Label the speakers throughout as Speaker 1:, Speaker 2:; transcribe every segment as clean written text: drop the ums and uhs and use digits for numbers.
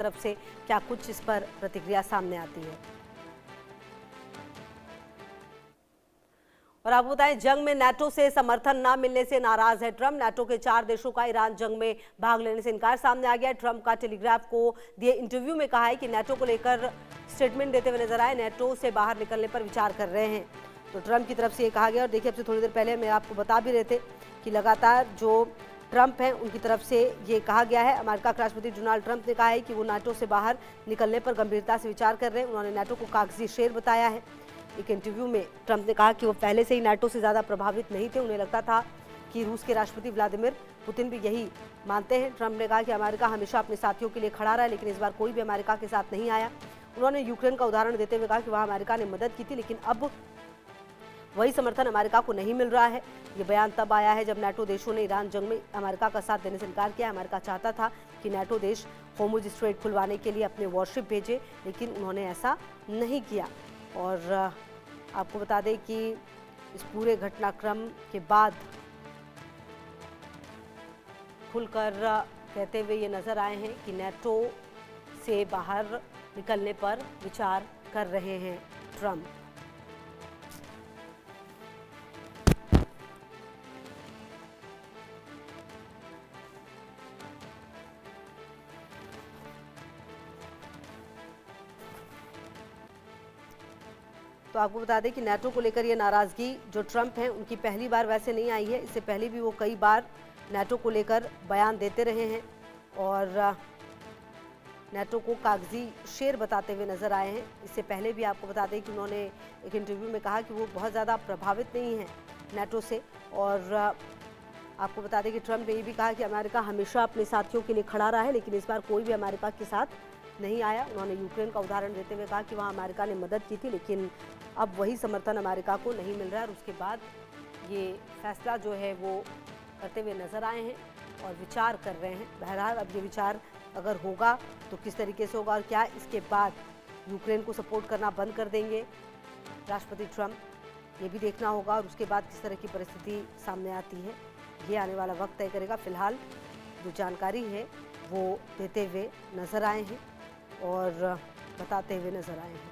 Speaker 1: तरफ से क्या कुछ इस पर प्रतिक्रिया सामने आती है। और आपको बताएं, जंग में नाटो से समर्थन न मिलने से नाराज है ट्रंप। नाटो के 4 देशों का ईरान जंग में भाग लेने से इनकार सामने आ गया। ट्रंप का टेलीग्राफ को दिए इंटरव्यू में कहा है कि नाटो को लेकर स्टेटमेंट देते हुए नजर आए, नाटो से बाहर निकलने पर विचार कर रहे हैं। तो ट्रंप की तरफ से ये कहा गया। और देखिए, अब से थोड़ी देर पहले मैं आपको बता भी रहे थे कि लगातार जो ट्रंप हैं उनकी तरफ से ये कहा गया है। अमेरिका के राष्ट्रपति डोनाल्ड ट्रंप ने कहा है कि वो नाटो से बाहर निकलने पर गंभीरता से विचार कर रहे हैं। उन्होंने नाटो को कागजी शेर बताया है। एक इंटरव्यू में ट्रंप ने कहा कि वो पहले से ही नाटो से ज़्यादा प्रभावित नहीं थे। उन्हें लगता था कि रूस के राष्ट्रपति व्लादिमीर पुतिन भी यही मानते हैं। ट्रंप ने कहा कि अमेरिका हमेशा अपने साथियों के लिए खड़ा रहा है, लेकिन इस बार कोई भी अमेरिका के साथ नहीं आया। उन्होंने यूक्रेन का उदाहरण देते हुए कहा कि वहाँ अमेरिका ने मदद की थी, लेकिन अब वही समर्थन अमेरिका को नहीं मिल रहा है। ये बयान तब आया है जब नाटो देशों ने ईरान जंग में अमेरिका का साथ देने से इनकार किया। अमेरिका चाहता था कि नाटो देश होर्मुज स्ट्रेट खुलवाने के लिए अपने वॉरशिप भेजे, लेकिन उन्होंने ऐसा नहीं किया। और आपको बता दें कि इस पूरे घटनाक्रम के बाद खुलकर कहते हुए ये नजर आए हैं कि नाटो से बाहर निकलने पर विचार कर रहे हैं ट्रंप। तो आपको बता दें कि नाटो को लेकर ये नाराज़गी जो ट्रंप हैं उनकी पहली बार वैसे नहीं आई है। इससे पहले भी वो कई बार नाटो को लेकर बयान देते रहे हैं और नाटो को कागजी शेर बताते हुए नजर आए हैं। इससे पहले भी आपको बता दें कि उन्होंने एक इंटरव्यू में कहा कि वो बहुत ज़्यादा प्रभावित नहीं हैं नाटो से। और आपको बता दें कि ट्रंप ने ये भी कहा कि अमेरिका हमेशा अपने साथियों के लिए खड़ा रहा है, लेकिन इस बार कोई भी अमेरिका के साथ नहीं आया। उन्होंने यूक्रेन का उदाहरण देते हुए कहा कि वहाँ अमेरिका ने मदद की थी, लेकिन अब वही समर्थन अमेरिका को नहीं मिल रहा है। और उसके बाद ये फैसला जो है वो करते हुए नजर आए हैं और विचार कर रहे हैं। बहरहाल अब ये विचार अगर होगा तो किस तरीके से होगा और क्या इसके बाद यूक्रेन को सपोर्ट करना बंद कर देंगे राष्ट्रपति ट्रंप, ये भी देखना होगा। और उसके बाद किस तरह की परिस्थिति सामने आती है ये आने वाला वक्त तय करेगा। फिलहाल जो जानकारी है वो देते हुए नजर आए हैं और बताते हुए नजर आए हैं।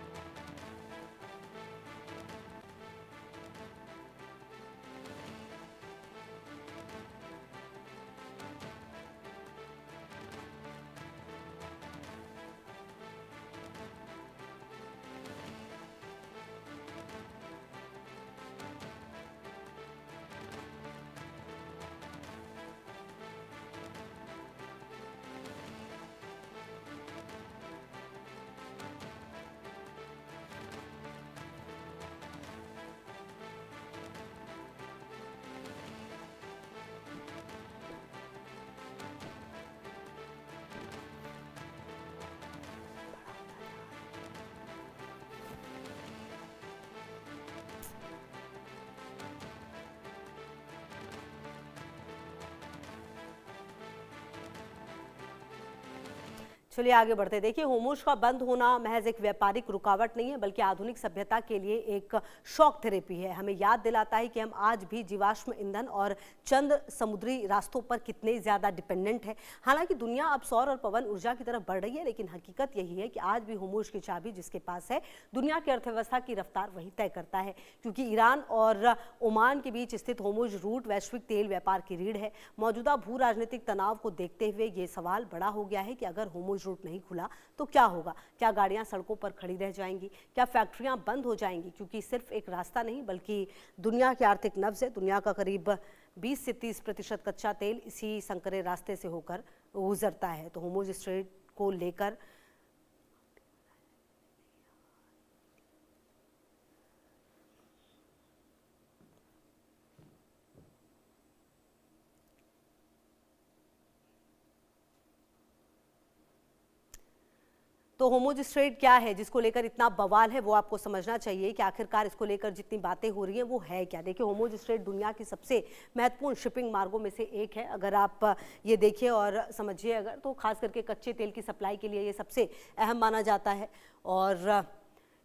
Speaker 1: चलिए आगे बढ़ते। देखिए, होर्मुज का बंद होना महज एक व्यापारिक रुकावट नहीं है, बल्कि आधुनिक सभ्यता के लिए एक शॉक थेरेपी है। हमें याद दिलाता है कि हम आज भी जीवाश्म ईंधन और चंद समुद्री रास्तों पर कितने ज़्यादा डिपेंडेंट है। हालांकि दुनिया अब सौर और पवन ऊर्जा की तरफ बढ़ रही है, लेकिन हकीकत यही है कि आज भी होर्मुज की चाबी जिसके पास है, दुनिया की अर्थव्यवस्था की रफ्तार वही तय करता है। क्योंकि ईरान और ओमान के बीच स्थित होर्मुज रूट वैश्विक तेल व्यापार की रीढ़ है। मौजूदा भू राजनीतिक तनाव को देखते हुए ये सवाल बड़ा हो गया है कि अगर होर्मुज रूट नहीं खुला तो क्या होगा। क्या गाड़ियां सड़कों पर खड़ी रह जाएंगी? क्या फैक्ट्रियां बंद हो जाएंगी? क्योंकि सिर्फ एक रास्ता नहीं, बल्कि दुनिया की आर्थिक नब्ज है। दुनिया का करीब 20 से 30% कच्चा तेल इसी संकरे रास्ते से होकर गुजरता है। तो होर्मुज स्ट्रेट को लेकर तो होर्मुज स्ट्रेट क्या है जिसको लेकर इतना बवाल है, वो आपको समझना चाहिए कि आखिरकार इसको लेकर जितनी बातें हो रही हैं वो है क्या। देखिए, होर्मुज स्ट्रेट दुनिया की सबसे महत्वपूर्ण शिपिंग मार्गों में से एक है। अगर आप ये देखिए और समझिए अगर, तो खास करके कच्चे तेल की सप्लाई के लिए ये सबसे अहम माना जाता है। और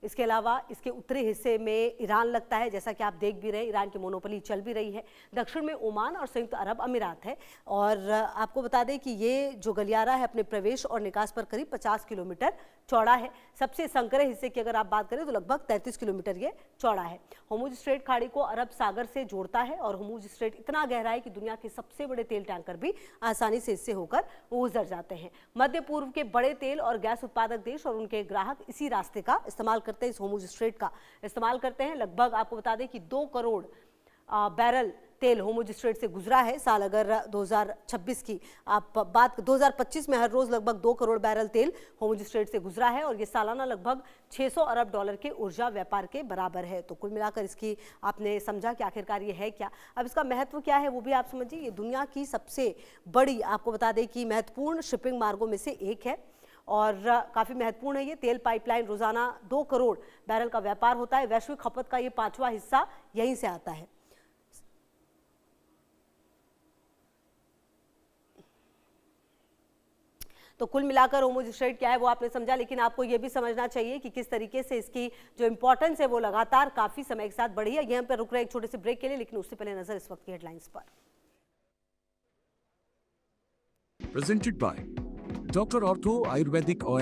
Speaker 1: इसके अलावा इसके उत्तरी हिस्से में ईरान लगता है, जैसा कि आप देख भी रहे हैं ईरान की मोनोपोली चल भी रही है। दक्षिण में ओमान और संयुक्त अरब अमीरात है। और आपको बता दें कि ये जो गलियारा है अपने प्रवेश और निकास पर करीब 50 किलोमीटर चौड़ा है। सबसे संकरे हिस्से की अगर आप बात करें तो लगभग 33 किलोमीटर ये चौड़ा है। होर्मुज स्ट्रेट खाड़ी को अरब सागर से जोड़ता है और होर्मुज स्ट्रेट इतना गहरा है कि दुनिया के सबसे बड़े तेल टैंकर भी आसानी से इससे होकर गुजर जाते हैं। मध्य पूर्व के बड़े तेल और गैस उत्पादक देश और उनके ग्राहक इसी रास्ते का इस्तेमाल करते हैं, इस होर्मुज स्ट्रेट का इस्तेमाल करते हैं। लगभग आपको बता दें कि 2 करोड़ बैरल तेल होर्मुज स्ट्रेट से गुजरा है। साल अगर 2026 की आप बात 2025 में हर रोज लगभग 2 करोड़ बैरल तेल होर्मुज स्ट्रेट से गुजरा है और ये सालाना लगभग 600 अरब डॉलर के ऊर्जा व्यापार के बराबर है। तो कुल मिलाकर इसकी आपने समझा कि आखिरकार ये है क्या। अब इसका महत्व क्या है वो भी आप समझिए। ये दुनिया की सबसे बड़ी आपको बता दें कि महत्वपूर्ण शिपिंग मार्गों में से एक है और काफ़ी महत्वपूर्ण है ये तेल पाइपलाइन। रोजाना 2 करोड़ बैरल का व्यापार होता है। वैश्विक खपत का ये 5वां हिस्सा यहीं से आता है। तो कुल मिलाकर होर्मुज स्ट्रेट क्या है वो आपने समझा, लेकिन आपको ये भी समझना चाहिए कि किस तरीके से इसकी जो इंपॉर्टेंस है वो लगातार काफी समय के साथ बढ़ी है। यहाँ पर रुक रहे एक छोटे से ब्रेक के लिए, लेकिन उससे पहले नजर इस वक्त की हेडलाइंस पर।
Speaker 2: Presented by doctor ortho Ayurvedic